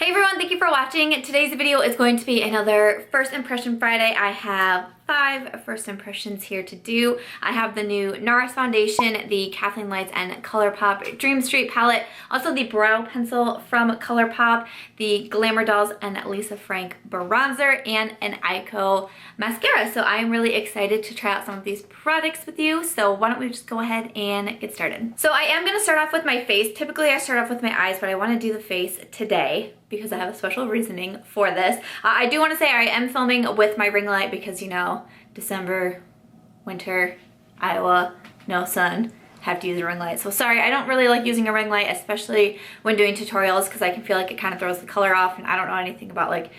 Hey everyone, thank you for watching. Today's video is going to be another First Impression Friday. I have 5 first impressions here to do. I have the new Nars Foundation, the Kathleen Lights and Colourpop Dream St palette, also the brow pencil from Colourpop, the Glamour Dolls and Lisa Frank bronzer, and an Ico mascara. So I am really excited to try out some of these products with you. So why don't we just go ahead and get started. So I am gonna start off with my face. Typically I start off with my eyes, but I wanna do the face today because I have a special reasoning for this. I do want to say I am filming with my ring light because, you know, December, winter, Iowa, no sun, have to use a ring light. So sorry, I don't really like using a ring light, especially when doing tutorials, because I can feel like it kind of throws the color off, and I don't know anything about like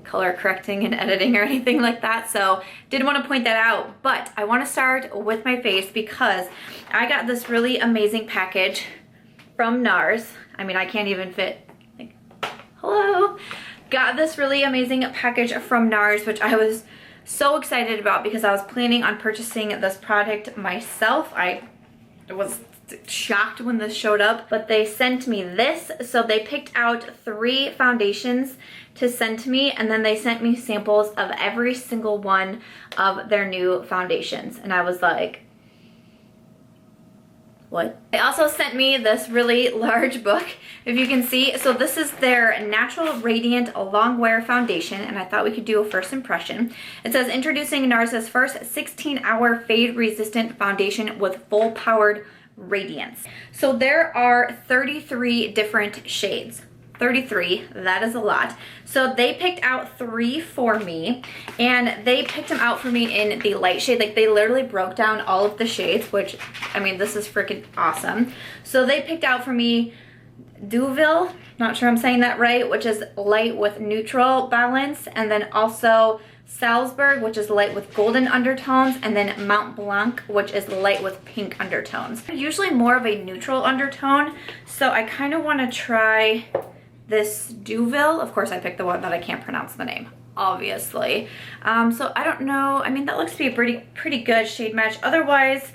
color correcting and editing or anything like that. So did want to point that out, but I want to start with my face because I got this really amazing package from Nars. I mean, I can't even fit. Hello. Got this really amazing package from Nars, which I was so excited about because I was planning on purchasing this product myself. I was shocked when this showed up, but they sent me this. So they picked out 3 foundations to send to me, and then they sent me samples of every single one of their new foundations. And I was like, what? They also sent me this really large book, if you can see. So this is their Natural Radiant Long Wear Foundation, and I thought we could do a first impression. It says, introducing Nars' first 16-hour fade-resistant foundation with full-powered radiance. So there are 33 different shades. 33, that is a lot. So they picked out 3 for me, and they picked them out for me in the light shade. Like, they literally broke down all of the shades, which, I mean, this is freaking awesome. So they picked out for me Deauville, not sure I'm saying that right, which is light with neutral balance, and then also Salzburg, which is light with golden undertones, and then Mont Blanc, which is light with pink undertones. Usually more of a neutral undertone, so I kind of want to try this Deauville. Of course I picked the one that I can't pronounce the name, obviously. So I don't know, I mean, that looks to be a pretty good shade match. Otherwise,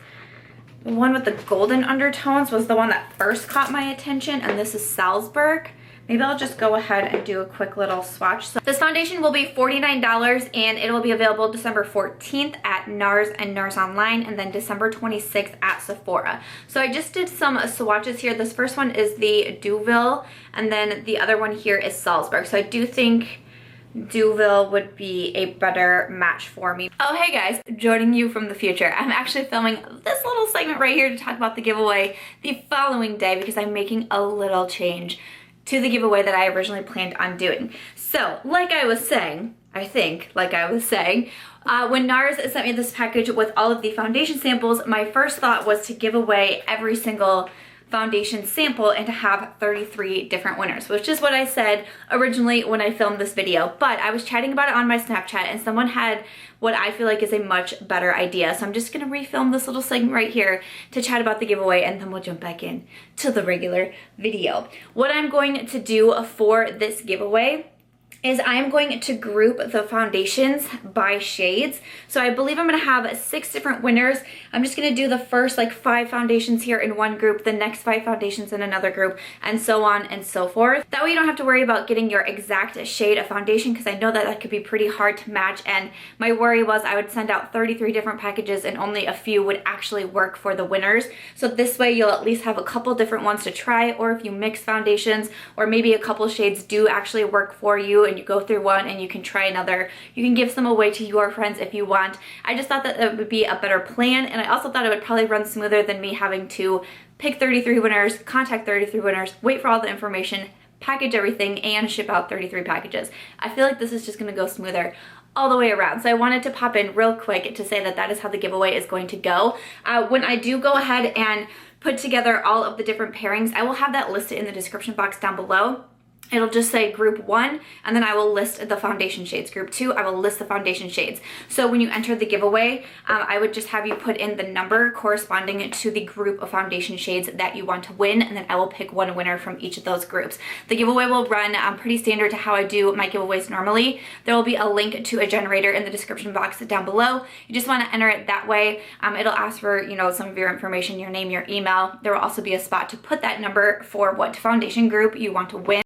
the one with the golden undertones was the one that first caught my attention, and this is Salzburg. Maybe I'll just go ahead and do a quick little swatch. So this foundation will be $49, and it will be available December 14th at Nars and Nars Online, and then December 26th at Sephora. So I just did some swatches here. This first one is the Deauville, and then the other one here is Salzburg. So I do think Deauville would be a better match for me. Oh, hey guys, joining you from the future. I'm actually filming this little segment right here to talk about the giveaway the following day because I'm making a little change to the giveaway that I originally planned on doing. So, like I was saying, when Nars sent me this package with all of the foundation samples, my first thought was to give away every single foundation sample and to have 33 different winners, which is what I said originally when I filmed this video. But I was chatting about it on my Snapchat, and someone had what I feel like is a much better idea. So I'm just gonna refilm this little segment right here to chat about the giveaway, and then we'll jump back in to the regular video. What I'm going to do for this giveaway is I'm going to group the foundations by shades. So I believe I'm gonna have 6 different winners. I'm just gonna do the first like 5 foundations here in one group, the next 5 foundations in another group, and so on and so forth. That way you don't have to worry about getting your exact shade of foundation, because I know that that could be pretty hard to match, and my worry was I would send out 33 different packages and only a few would actually work for the winners. So this way you'll at least have a couple different ones to try, or if you mix foundations, or maybe a couple shades do actually work for you, and you go through one and you can try another. You can give some away to your friends if you want. I just thought that that would be a better plan, and I also thought it would probably run smoother than me having to pick 33 winners, contact 33 winners, wait for all the information, package everything, and ship out 33 packages. I feel like this is just gonna go smoother all the way around. So I wanted to pop in real quick to say that that is how the giveaway is going to go. When I do go ahead and put together all of the different pairings, I will have that listed in the description box down below. It'll just say group 1, and then I will list the foundation shades. Group 2, I will list the foundation shades. So when you enter the giveaway, I would just have you put in the number corresponding to the group of foundation shades that you want to win, and then I will pick one winner from each of those groups. The giveaway will run pretty standard to how I do my giveaways normally. There will be a link to a generator in the description box down below. You just want to enter it that way. It'll ask for, you know, some of your information, your name, your email. There will also be a spot to put that number for what foundation group you want to win.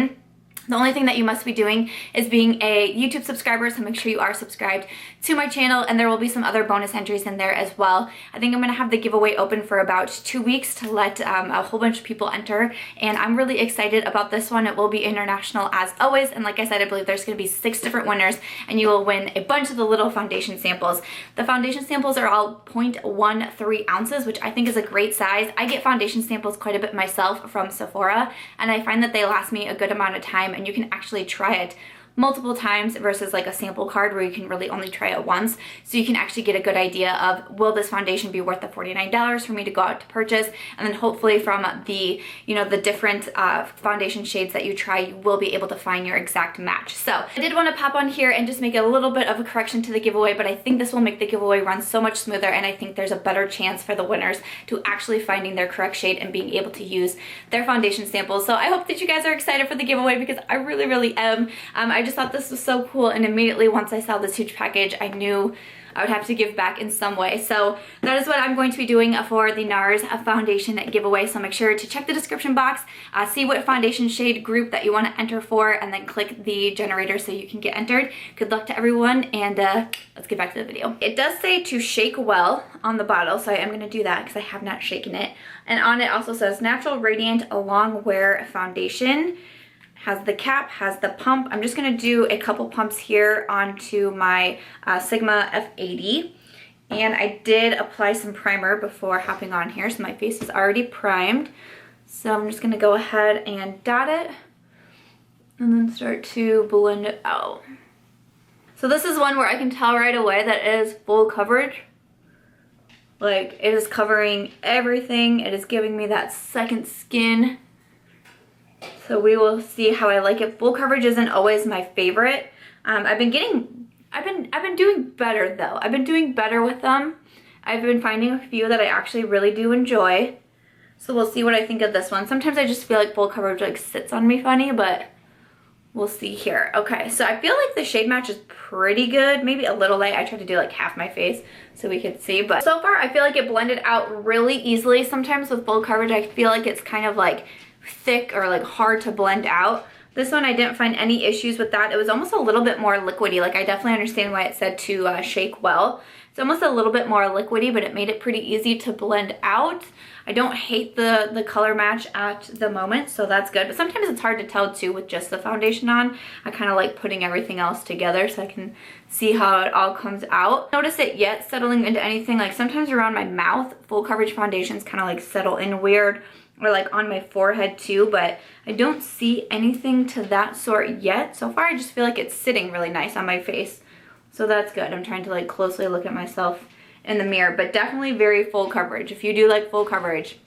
The only thing that you must be doing is being a YouTube subscriber, so make sure you are subscribed to my channel, and there will be some other bonus entries in there as well. I think I'm going to have the giveaway open for about 2 weeks to let a whole bunch of people enter, and I'm really excited about this one. It will be international as always, and like I said, I believe there's going to be 6 different winners, and you will win a bunch of the little foundation samples. The foundation samples are all 0.13 ounces, which I think is a great size. I get foundation samples quite a bit myself from Sephora, and I find that they last me a good amount of time, and you can actually try it multiple times versus like a sample card where you can really only try it once. So you can actually get a good idea of, will this foundation be worth the $49 for me to go out to purchase? And then hopefully from the, you know, the different foundation shades that you try, you will be able to find your exact match. So I did want to pop on here and just make a little bit of a correction to the giveaway, but I think this will make the giveaway run so much smoother, and I think there's a better chance for the winners to actually finding their correct shade and being able to use their foundation samples. So I hope that you guys are excited for the giveaway, because I really am. I just thought this was so cool, and immediately once I saw this huge package, I knew I would have to give back in some way. So that is what I'm going to be doing for the Nars foundation giveaway. So make sure to check the description box, see what foundation shade group that you want to enter for, and then click the generator so you can get entered. Good luck to everyone, and let's get back to the video. It does say to shake well on the bottle, so I am going to do that because I have not shaken it. And on it also says Natural Radiant Long Wear Foundation. Has the cap, has the pump. I'm just gonna do a couple pumps here onto my Sigma F80. And I did apply some primer before hopping on here, so my face is already primed. So I'm just gonna go ahead and dot it and then start to blend it out. So this is one where I can tell right away that it is full coverage. Like, it is covering everything. It is giving me that second skin. So we will see how I like it. Full coverage isn't always my favorite. I've been doing better though. I've been doing better with them. I've been finding a few that I actually really do enjoy. So we'll see what I think of this one. Sometimes I just feel like full coverage like sits on me funny, but we'll see here. Okay, so I feel like the shade match is pretty good. Maybe a little light. I tried to do like half my face so we could see, but so far I feel like it blended out really easily. Sometimes with full coverage I feel like it's kind of like thick or like hard to blend out. This one I didn't find any issues with that. It was almost a little bit more liquidy. Like, I definitely understand why it said to shake well. It's almost a little bit more liquidy, but it made it pretty easy to blend out. I don't hate the color match at the moment, so that's good. But sometimes it's hard to tell too with just the foundation on. I kind of like putting everything else together so I can see how it all comes out. Notice it yet settling into anything. Like, sometimes around my mouth, full coverage foundations kind of like settle in weird, or like on my forehead too, but I don't see anything to that sort yet. So far I just feel like it's sitting really nice on my face, so that's good. I'm trying to like closely look at myself in the mirror, but definitely very full coverage. If you do like full coverage,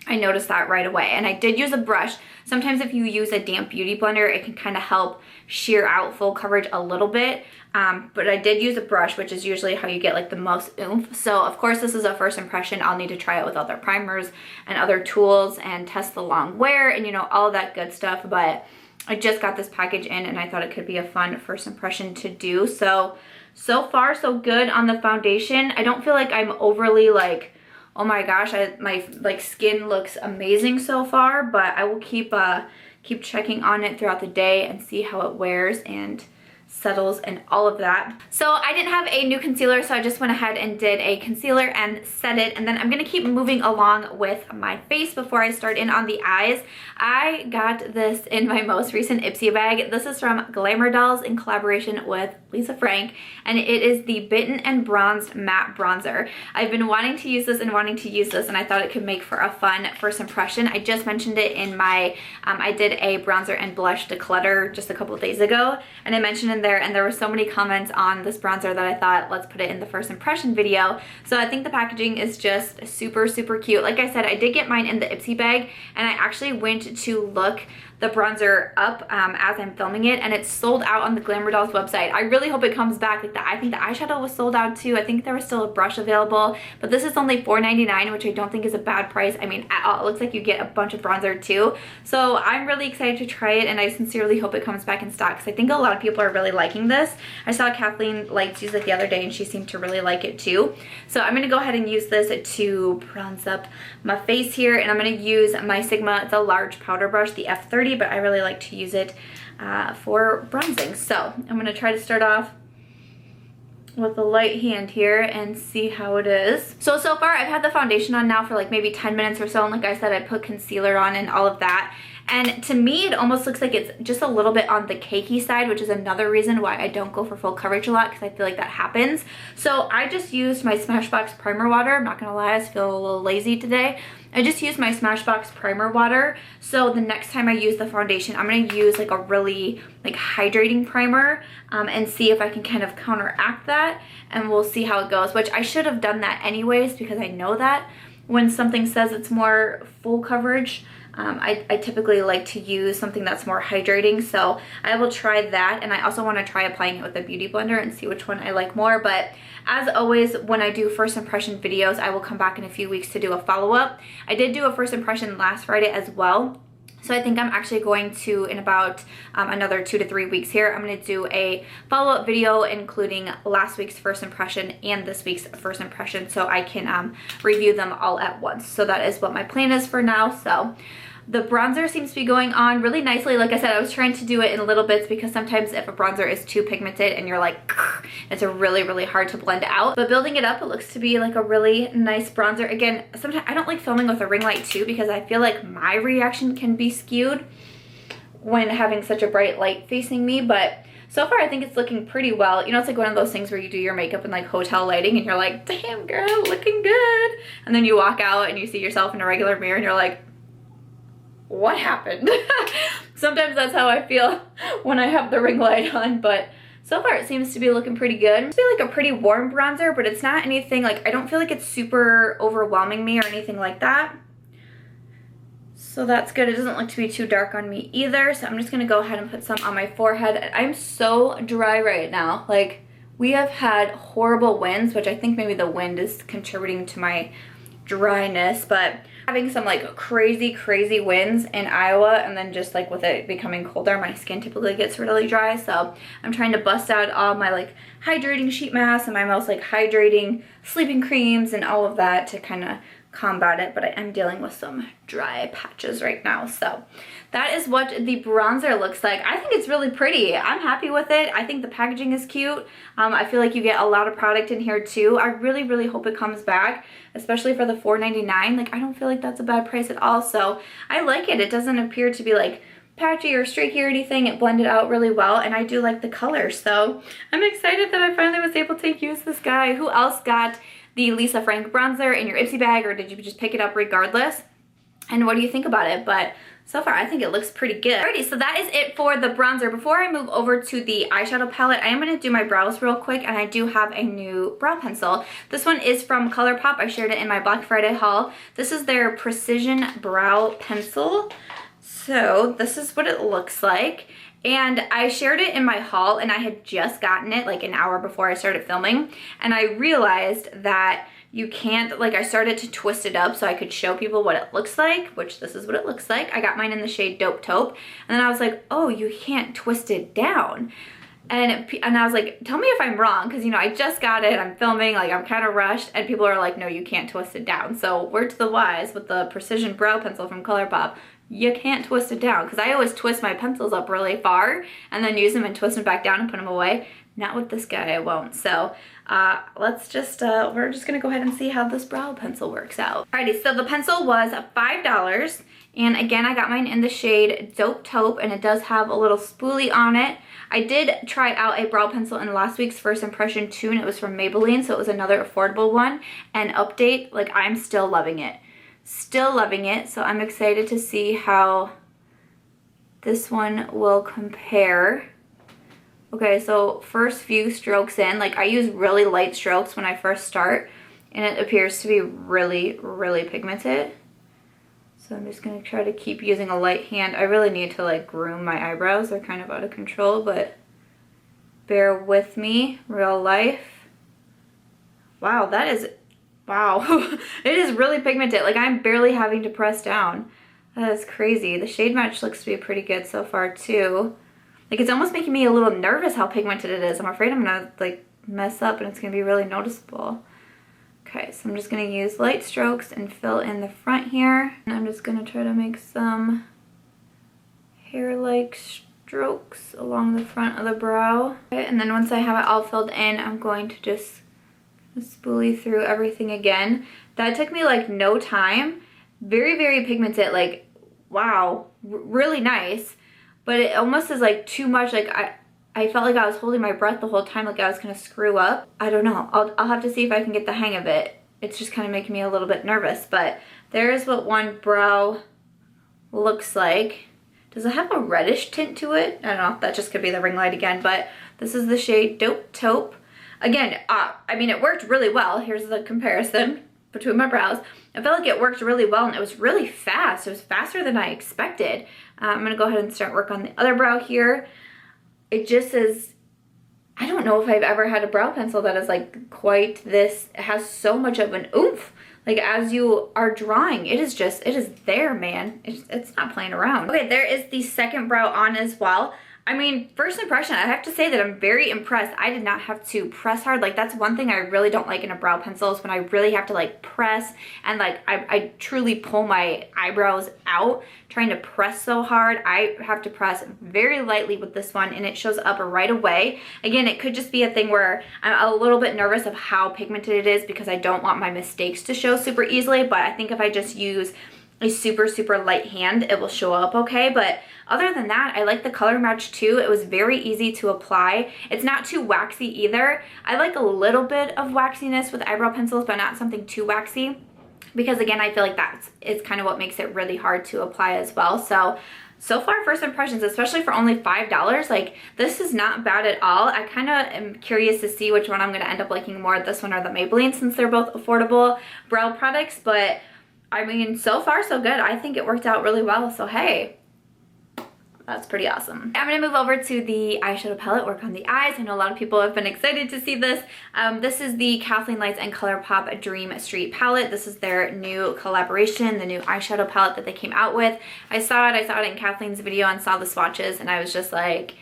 I noticed that right away. And I did use a brush. Sometimes if you use a damp beauty blender, it can kind of help shear out full coverage a little bit. But I did use a brush, which is usually how you get like the most oomph. So of course this is a first impression. I'll need to try it with other primers and other tools and test the long wear and, you know, all of that good stuff. But I just got this package in and I thought it could be a fun first impression to do. So far so good on the foundation. I don't feel like I'm overly like, oh my gosh, my like skin looks amazing so far, but I will keep checking on it throughout the day and see how it wears and settles and all of that. So I didn't have a new concealer, so I just went ahead and did a concealer and set it, and then I'm gonna keep moving along with my face before I start in on the eyes. I got this in my most recent Ipsy bag. This is from Glamour Dolls in collaboration with Lisa Frank, and it is the Bitten and Bronzed Matte Bronzer. I've been wanting to use this and I thought it could make for a fun first impression. I just mentioned it in my, I did a bronzer and blush declutter just a couple of days ago, and I mentioned in there, and there were so many comments on this bronzer that I thought, let's put it in the first impression video. So I think the packaging is just super cute. Like I said, I did get mine in the Ipsy bag, and I actually went to look the bronzer up as I'm filming it, and it's sold out on the Glamour Dolls website. I really hope it comes back. Like, I think the eyeshadow was sold out too. I think there was still a brush available, but this is only $4.99, which I don't think is a bad price. I mean, at all. It looks like you get a bunch of bronzer too. So I'm really excited to try it, and I sincerely hope it comes back in stock because I think a lot of people are really liking this. I saw Kathleen Lights use it the other day, and she seemed to really like it too. So I'm gonna go ahead and use this to bronze up my face here, and I'm gonna use my Sigma, it's a large powder brush, the F30. pretty, but I really like to use it for bronzing. So I'm going to try to start off with the light hand here and see how it is. So far I've had the foundation on now for like maybe 10 minutes or so, and like I said, I put concealer on and all of that. And to me, it almost looks like it's just a little bit on the cakey side, which is another reason why I don't go for full coverage a lot, because I feel like that happens. So I just used my Smashbox primer water. I'm not gonna lie, I feel a little lazy today. I just used my Smashbox primer water. So the next time I use the foundation, I'm gonna use like a really like hydrating primer and see if I can kind of counteract that, and we'll see how it goes, which I should have done that anyways, because I know that when something says it's more full coverage, I typically like to use something that's more hydrating, so I will try that. And I also want to try applying it with a beauty blender and see which one I like more. But as always, when I do first impression videos, I will come back in a few weeks to do a follow-up. I did do a first impression last Friday as well. So I think I'm actually going to, in about another 2 to 3 weeks here, I'm going to do a follow-up video including last week's first impression and this week's first impression, so I can review them all at once. So that is what my plan is for now. So the bronzer seems to be going on really nicely. Like I said, I was trying to do it in little bits because sometimes if a bronzer is too pigmented and you're like, it's really hard to blend out. But building it up, it looks to be like a really nice bronzer. Again, sometimes I don't like filming with a ring light too, because I feel like my reaction can be skewed when having such a bright light facing me. But so far I think it's looking pretty well. You know, it's like one of those things where you do your makeup in like hotel lighting and you're like, damn girl, looking good. And then you walk out and you see yourself in a regular mirror and you're like, what happened? Sometimes that's how I feel when I have the ring light on, but so far it seems to be looking pretty good. It's like a pretty warm bronzer, but it's not anything like, I don't feel like it's super overwhelming me or anything like that. So that's good. It doesn't look to be too dark on me either. So I'm just gonna go ahead and put some on my forehead. I'm so dry right now. Like, we have had horrible winds, which I think maybe the wind is contributing to my dryness, but having some like crazy winds in Iowa, and then just like with it becoming colder, my skin typically gets really dry. So I'm trying to bust out all my like hydrating sheet masks and my most like hydrating sleeping creams and all of that to kind of combat it, but I am dealing with some dry patches right now. So that is what the bronzer looks like. I think it's really pretty. I'm happy with it. I think the packaging is cute. I feel like you get a lot of product in here too. I really hope it comes back, especially for the $4.99. Like, I don't feel like that's a bad price at all. So I like it. It doesn't appear to be like patchy or streaky or anything. It blended out really well, and I do like the color. So I'm excited that I finally was able to use this guy. Who else got the Lisa Frank bronzer in your Ipsy bag, or did you just pick it up regardless? And what do you think about it? But so far I think it looks pretty good. Alrighty, so that is it for the bronzer. Before I move over to the eyeshadow palette, I am going to do my brows real quick, and I do have a new brow pencil. This one is from Colourpop. I shared it in my Black Friday haul. This is their Precision Brow Pencil. So this is what it looks like. And I shared it in my haul, and I had just gotten it like an hour before I started filming, and I realized that you can't, like, I started to twist it up so I could show people what it looks like, which this is what it looks like. I got mine in the shade Dope Taupe, and then I was like, oh, you can't twist it down. And I was like, tell me if I'm wrong, because, you know, I just got it, I'm filming, like, I'm kind of rushed, and people are like, no, you can't twist it down. So word to the wise, with the Precision Brow Pencil from Colourpop, you can't twist it down, because I always twist my pencils up really far and then use them and twist them back down and put them away. Not with this guy, I won't. So let's just, we're just gonna go ahead and see how this brow pencil works out. Alrighty, so the pencil was $5, and again, I got mine in the shade Dope Taupe, and it does have a little spoolie on it. I did try out a brow pencil in last week's first impression too, and it was from Maybelline, so it was another affordable one. And update, like, I'm still loving it. Still loving it, so I'm excited to see how this one will compare. Okay, so first few strokes in, like, I use really light strokes when I first start, and it appears to be really pigmented. So I'm just gonna try to keep using a light hand. I really need to like groom my eyebrows. They're kind of out of control, but bear with me. Real life. Wow, that is, wow. It is really pigmented. Like, I'm barely having to press down. That is crazy. The shade match looks to be pretty good so far too. Like, it's almost making me a little nervous how pigmented it is. I'm afraid I'm gonna like mess up and it's gonna be really noticeable. Okay, so I'm just gonna use light strokes and fill in the front here. And I'm just gonna try to make some hair-like strokes along the front of the brow. Okay, and then once I have it all filled in, I'm going to just spoolie through everything again. That took me like no time. Very, very pigmented, like, wow, really nice. But it almost is like too much. Like I felt like I was holding my breath the whole time, like I was gonna screw up. I don't know, I'll have to see if I can get the hang of it. It's just kind of making me a little bit nervous, but there's what one brow looks like. Does it have a reddish tint to it? I don't know, that just could be the ring light again, but this is the shade Dope Taupe. Again, I mean, it worked really well. Here's the comparison between my brows. I felt like it worked really well, and it was really fast. It was faster than I expected. I'm gonna go ahead and start work on the other brow here. It just is, I don't know if I've ever had a brow pencil that is like quite this. It has so much of an oomph. Like as you are drawing, it is there, man. It's not playing around. Okay, there is the second brow on as well. I mean, first impression, I have to say that I'm very impressed. I did not have to press hard. Like that's one thing I really don't like in a brow pencil is when I really have to like press and like I truly pull my eyebrows out trying to press so hard. I have to press very lightly with this one and it shows up right away. Again, it could just be a thing where I'm a little bit nervous of how pigmented it is because I don't want my mistakes to show super easily, but I think if I just use a super light hand, it will show up okay. But other than that, I like the color match too. It was very easy to apply. It's not too waxy either. I like a little bit of waxiness with eyebrow pencils, but not something too waxy, because again, I feel like it's kind of what makes it really hard to apply as well. So far, first impressions, especially for only $5, like this is not bad at all. I kind of am curious to see which one I'm going to end up liking more, this one or the Maybelline, since they're both affordable brow products. But I mean, so far so good. I think it worked out really well, so hey, that's pretty awesome. I'm gonna move over to the eyeshadow palette, work on the eyes. I know a lot of people have been excited to see this. This is the Kathleen Lights and Colourpop Dream Street palette. This is their new collaboration, the new eyeshadow palette that they came out with. I saw it in Kathleen's video and saw the swatches, and I was just like,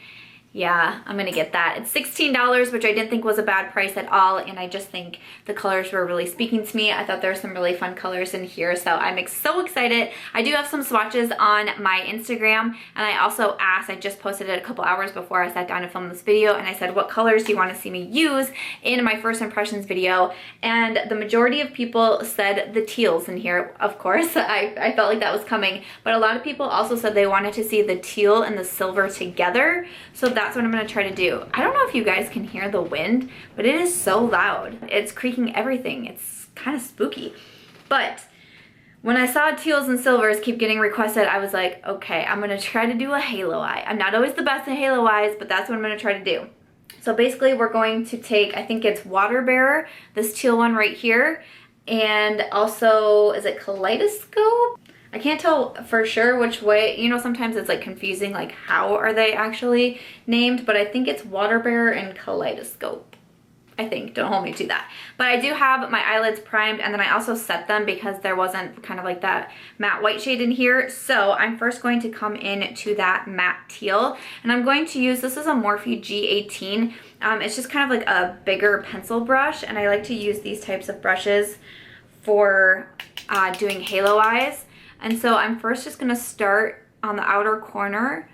yeah, I'm gonna get that. It's $16, which I didn't think was a bad price at all, and I just think the colors were really speaking to me. I thought there were some really fun colors in here, so I'm so excited. I do have some swatches on my Instagram, and I also asked, I just posted it a couple hours before I sat down to film this video, and I said, what colors do you want to see me use in my first impressions video? And the majority of people said the teals in here, of course. I felt like that was coming, but a lot of people also said they wanted to see the teal and the silver together, so that's what I'm gonna try to do. I don't know if you guys can hear the wind, but it is so loud. It's creaking everything. It's kind of spooky. But when I saw teals and silvers keep getting requested, I was like, okay, I'm gonna try to do a halo eye. I'm not always the best at halo eyes, but that's what I'm gonna try to do. So basically we're going to take, I think it's Water Bearer, this teal one right here, and also, is it Kaleidoscope? I can't tell for sure which way, you know, sometimes it's like confusing, like how are they actually named, but I think it's Water Bearer and Kaleidoscope. I think, don't hold me to that. But I do have my eyelids primed, and then I also set them because there wasn't kind of like that matte white shade in here. So I'm first going to come in to that matte teal, and I'm going to use, this is a Morphe G18. It's just kind of like a bigger pencil brush, and I like to use these types of brushes for doing halo eyes. And so I'm first just gonna start on the outer corner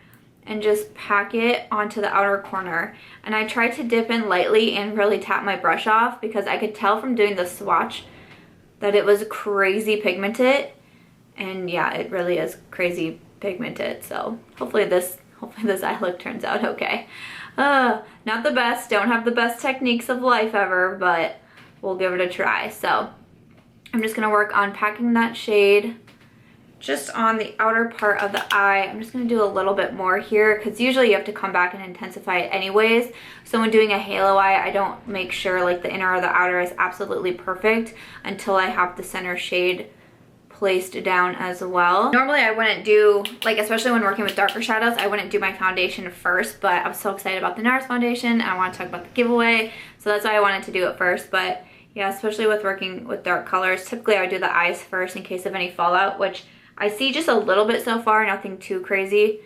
and just pack it onto the outer corner. And I tried to dip in lightly and really tap my brush off because I could tell from doing the swatch that it was crazy pigmented. And yeah, it really is crazy pigmented. So hopefully this eye look turns out okay. Not the best, don't have the best techniques of life ever, but we'll give it a try. So I'm just gonna work on packing that shade just on the outer part of the eye. I'm just gonna do a little bit more here because usually you have to come back and intensify it anyways. So when doing a halo eye, I don't make sure like the inner or the outer is absolutely perfect until I have the center shade placed down as well. Normally I wouldn't do, like especially when working with darker shadows, I wouldn't do my foundation first, but I'm so excited about the Nars Foundation and I want to talk about the giveaway. So that's why I wanted to do it first. But yeah, especially with working with dark colors, typically I would do the eyes first in case of any fallout, which I see just a little bit so far, nothing too crazy.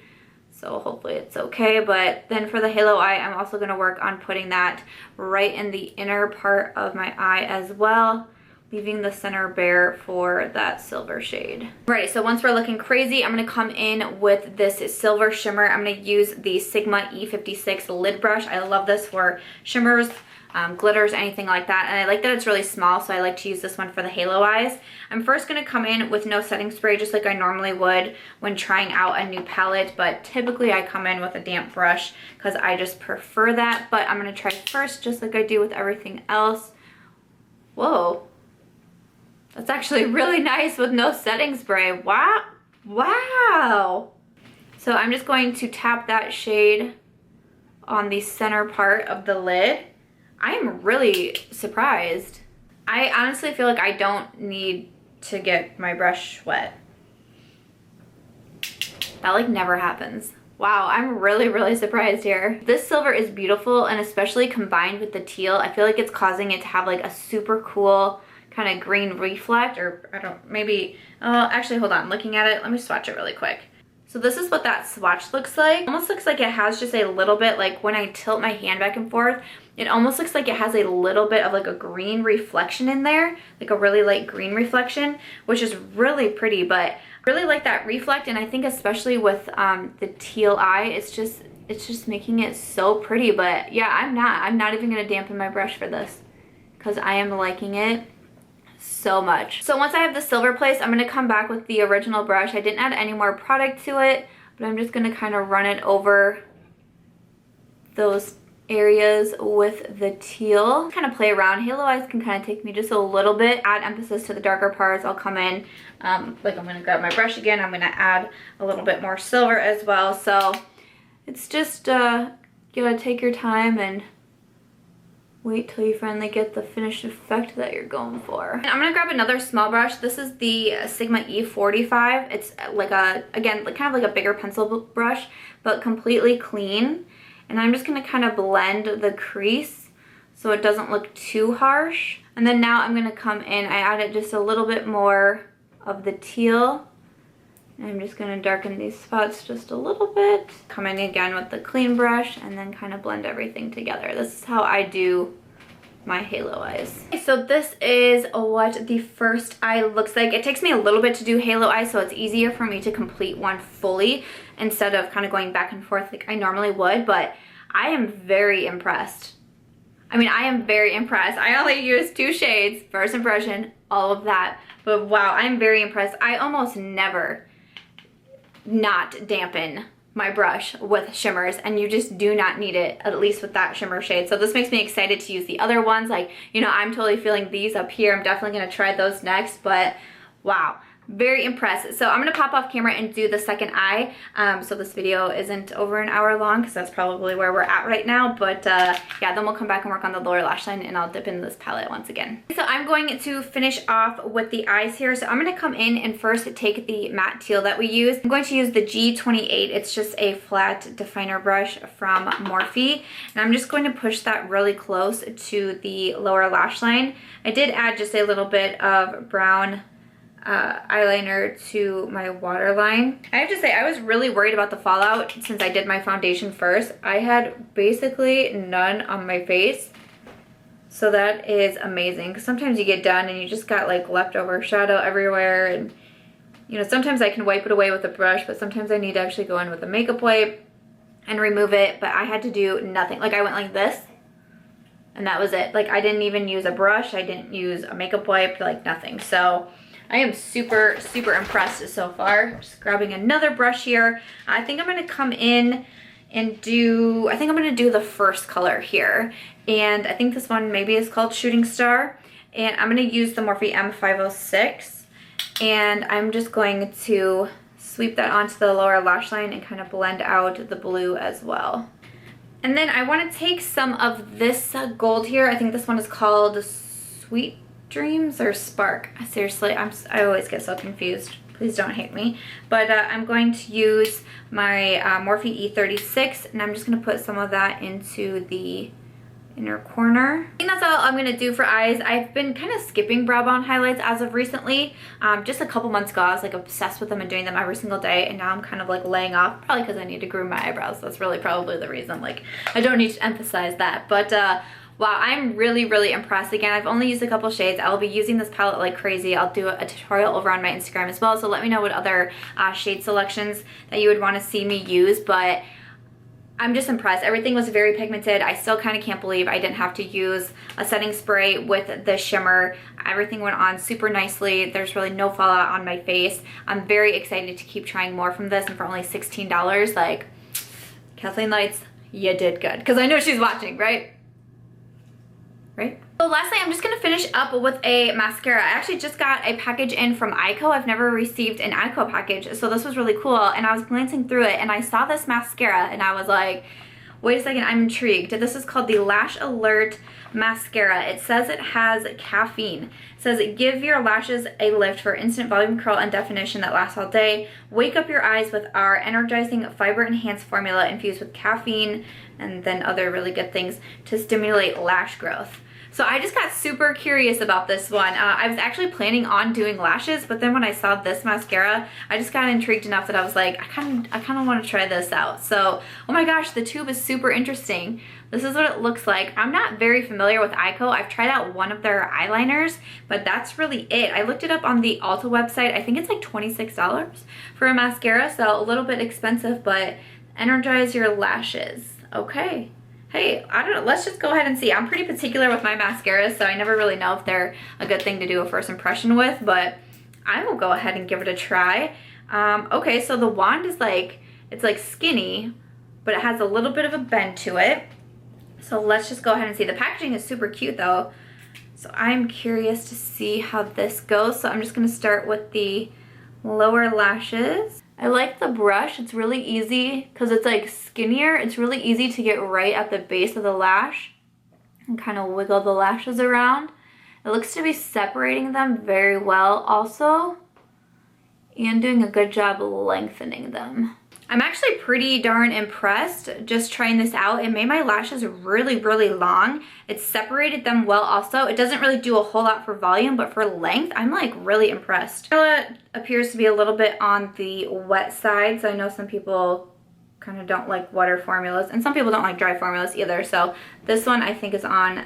So hopefully it's okay. But then for the halo eye, I'm also gonna work on putting that right in the inner part of my eye as well. leaving the center bare for that silver shade. Right, so once we're looking crazy, I'm gonna come in with this silver shimmer. I'm gonna use the Sigma E56 lid brush. I love this for shimmers, glitters, anything like that. And I like that it's really small, so I like to use this one for the halo eyes. I'm first gonna come in with no setting spray, just like I normally would when trying out a new palette, but typically I come in with a damp brush because I just prefer that. But I'm gonna try first, just like I do with everything else. Whoa, that's actually really nice with no setting spray. Wow, wow. So I'm just going to tap that shade on the center part of the lid. I'm really surprised. I honestly feel like I don't need to get my brush wet. That like never happens. Wow, I'm really, really surprised here. This silver is beautiful, and especially combined with the teal, I feel like it's causing it to have like a super cool kind of green reflect, or I don't, maybe, actually hold on, looking at it, let me swatch it really quick. So this is what that swatch looks like. Almost looks like it has just a little bit, like when I tilt my hand back and forth, it almost looks like it has a little bit of like a green reflection in there, like a really light green reflection, which is really pretty. But I really like that reflect, and I think especially with the teal eye, it's just making it so pretty. But yeah, I'm not even gonna dampen my brush for this because I am liking it so much. So once I have the silver place, I'm gonna come back with the original brush. I didn't add any more product to it, but I'm just gonna kind of run it over those areas with the teal. Kind of play around. Halo eyes can kind of take me just a little bit. Add emphasis to the darker parts. I'll come in, like I'm gonna grab my brush again. I'm gonna add a little bit more silver as well. So it's just, you gotta take your time and wait till you finally get the finished effect that you're going for. And I'm gonna grab another small brush. This is the Sigma E45. It's like a, again, kind of like a bigger pencil brush, but completely clean. And I'm just gonna kind of blend the crease so it doesn't look too harsh. And then now I'm gonna come in, I added just a little bit more of the teal. And I'm just gonna darken these spots just a little bit. Come in again with the clean brush and then kind of blend everything together. This is how I do my halo eyes. Okay, so this is what the first eye looks like. It takes me a little bit to do halo eyes, so it's easier for me to complete one fully instead of kind of going back and forth like I normally would, but I am very impressed. I mean, I am very impressed. I only used 2 shades, first impression, all of that, but wow, I'm very impressed. I almost never not dampen my brush with shimmers, and you just do not need it, at least with that shimmer shade. So this makes me excited to use the other ones. Like, you know, I'm totally feeling these up here. I'm definitely gonna try those next, but wow, very impressed. So I'm gonna pop off camera and do the second eye. So this video isn't over an hour long because that's probably where we're at right now. But yeah, then we'll come back and work on the lower lash line, and I'll dip into this palette once again. So I'm going to finish off with the eyes here. So I'm gonna come in and first take the matte teal that we use. I'm going to use the G28. It's just a flat definer brush from Morphe. And I'm just going to push that really close to the lower lash line. I did add just a little bit of brown eyeliner to my waterline. I have to say, I was really worried about the fallout since I did my foundation first. I had basically none on my face, so that is amazing, because sometimes you get done and you just got like leftover shadow everywhere, and you know, sometimes I can wipe it away with a brush, but sometimes I need to actually go in with a makeup wipe and remove it. But I had to do nothing. Like, I went like this and that was it. Like, I didn't even use a brush, I didn't use a makeup wipe, like nothing. So I am super, super impressed so far. Just grabbing another brush here. I think I'm gonna come in and do, I think I'm gonna do the first color here. And I think this one maybe is called Shooting Star. And I'm gonna use the Morphe M506. And I'm just going to sweep that onto the lower lash line and kind of blend out the blue as well. And then I wanna take some of this gold here. I think this one is called Sweet Dreams or Spark. Seriously, I always get so confused. Please don't hate me. But I'm going to use my Morphe E36, and I'm just going to put some of that into the inner corner. I think that's all I'm going to do for eyes. I've been kind of skipping brow bone highlights as of recently. Just a couple months ago, I was like obsessed with them and doing them every single day, and now I'm kind of like laying off, probably because I need to groom my eyebrows. That's really probably the reason. Like, I don't need to emphasize that. But wow, I'm really impressed. Again, I've only used a couple shades. I'll be using this palette like crazy. I'll do a tutorial over on my Instagram as well, so let me know what other shade selections that you would want to see me use, but I'm just impressed. Everything was very pigmented. I still kind of can't believe I didn't have to use a setting spray with the shimmer. Everything went on super nicely. There's really no fallout on my face. I'm very excited to keep trying more from this, and for only $16, like, Kathleen Lights, you did good. Because I know she's watching, right? Right? So lastly, I'm just gonna finish up with a mascara. I actually just got a package in from Ico. I've never received an Ico package, so this was really cool. And I was glancing through it and I saw this mascara and I was like, wait a second, I'm intrigued. This is called the Lash Alert Mascara. It says it has caffeine. It says, give your lashes a lift for instant volume, curl, and definition that lasts all day. Wake up your eyes with our energizing fiber-enhanced formula infused with caffeine and then other really good things to stimulate lash growth. So I just got super curious about this one. I was actually planning on doing lashes, but then when I saw this mascara, I just got intrigued enough that I was like, I kind of want to try this out. So, oh my gosh, the tube is super interesting. This is what it looks like. I'm not very familiar with Ico. I've tried out one of their eyeliners, but that's really it. I looked it up on the Ulta website. I think it's like $26 for a mascara, so a little bit expensive, but energize your lashes. Okay. Hey, I don't know, let's just go ahead and see. I'm pretty particular with my mascaras, so I never really know if they're a good thing to do a first impression with, but I will go ahead and give it a try. Okay, so the wand is like, it's like skinny, but it has a little bit of a bend to it. So let's just go ahead and see. The packaging is super cute though, so I'm curious to see how this goes. So I'm just gonna start with the lower lashes. I like the brush. It's really easy because it's like skinnier. It's really easy to get right at the base of the lash and kind of wiggle the lashes around. It looks to be separating them very well also and doing a good job lengthening them. I'm actually pretty darn impressed just trying this out. It made my lashes really long. It separated them well also. It doesn't really do a whole lot for volume, but for length, I'm like really impressed. It appears to be a little bit on the wet side, so I know some people kind of don't like wetter formulas, and some people don't like dry formulas either, so this one I think is on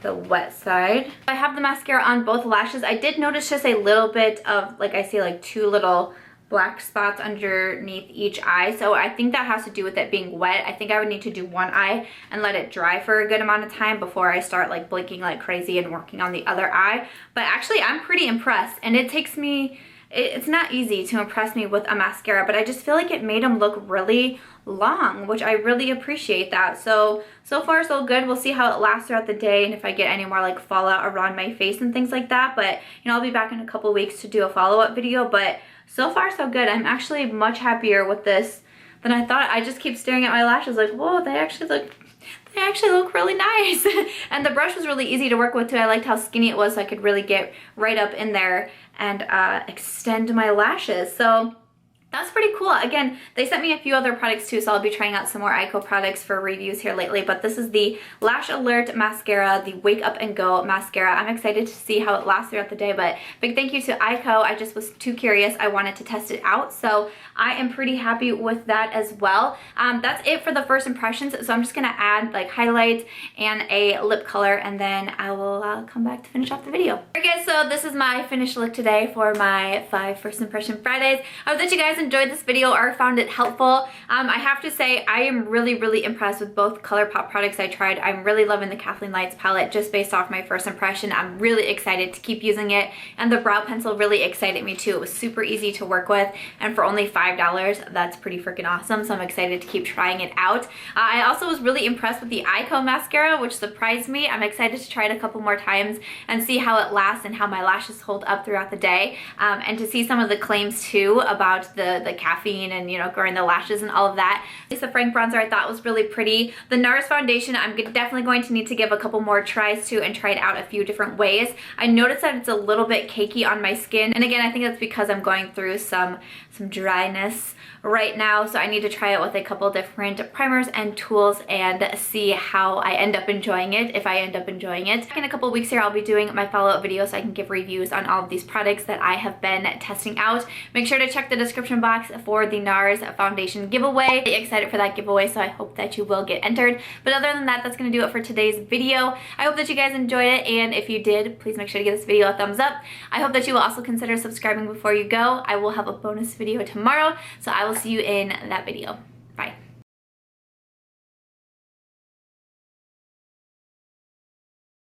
the wet side. I have the mascara on both lashes. I did notice just a little bit of, like, I see like two little black spots underneath each eye, so I think that has to do with it being wet. I think I would need to do one eye and let it dry for a good amount of time before I start like blinking like crazy and working on the other eye. But actually I'm pretty impressed, and it takes me, it's not easy to impress me with a mascara, but I just feel like it made them look really long, which I really appreciate that. So far so good. We'll see how it lasts throughout the day and if I get any more like fallout around my face and things like that, but you know, I'll be back in a couple weeks to do a follow-up video. But so far so good. I'm actually much happier with this than I thought. I just keep staring at my lashes like, whoa, they actually look really nice. And the brush was really easy to work with too. I liked how skinny it was, so I could really get right up in there and extend my lashes. So that's pretty cool. Again, they sent me a few other products too, so I'll be trying out some more Ico products for reviews here lately, but this is the Lash Alert Mascara, the Wake Up and Go Mascara. I'm excited to see how it lasts throughout the day, but big thank you to Ico. I just was too curious. I wanted to test it out, so I am pretty happy with that as well. That's it for the first impressions, so I'm just gonna add like highlight and a lip color, and then I will come back to finish off the video. Alright guys, so this is my finished look today for my 5 First Impression Fridays. I hope that you guys enjoyed this video or found it helpful. I have to say I am really impressed with both Colourpop products I tried. I'm really loving the Kathleen Lights palette just based off my first impression. I'm really excited to keep using it, and the brow pencil really excited me too. It was super easy to work with, and for only $5, that's pretty freaking awesome, so I'm excited to keep trying it out. I also was really impressed with the Ico mascara, which surprised me. I'm excited to try it a couple more times and see how it lasts and how my lashes hold up throughout the day, and to see some of the claims too about the caffeine and, you know, growing the lashes and all of that. Lisa Frank bronzer I thought was really pretty. The Nars Foundation I'm definitely going to need to give a couple more tries to and try it out a few different ways. I noticed that it's a little bit cakey on my skin, and again I think that's because I'm going through some dryness right now, so I need to try it with a couple different primers and tools and see how I end up enjoying it, if I end up enjoying it. In a couple weeks here I'll be doing my follow-up video so I can give reviews on all of these products that I have been testing out. Make sure to check the description box for the Nars Foundation giveaway. I'm really excited for that giveaway, so I hope that you will get entered. But other than that, that's going to do it for today's video. I hope that you guys enjoyed it, and if you did, please make sure to give this video a thumbs up. I hope that you will also consider subscribing before you go. I will have a bonus video tomorrow, so I will see you in that video.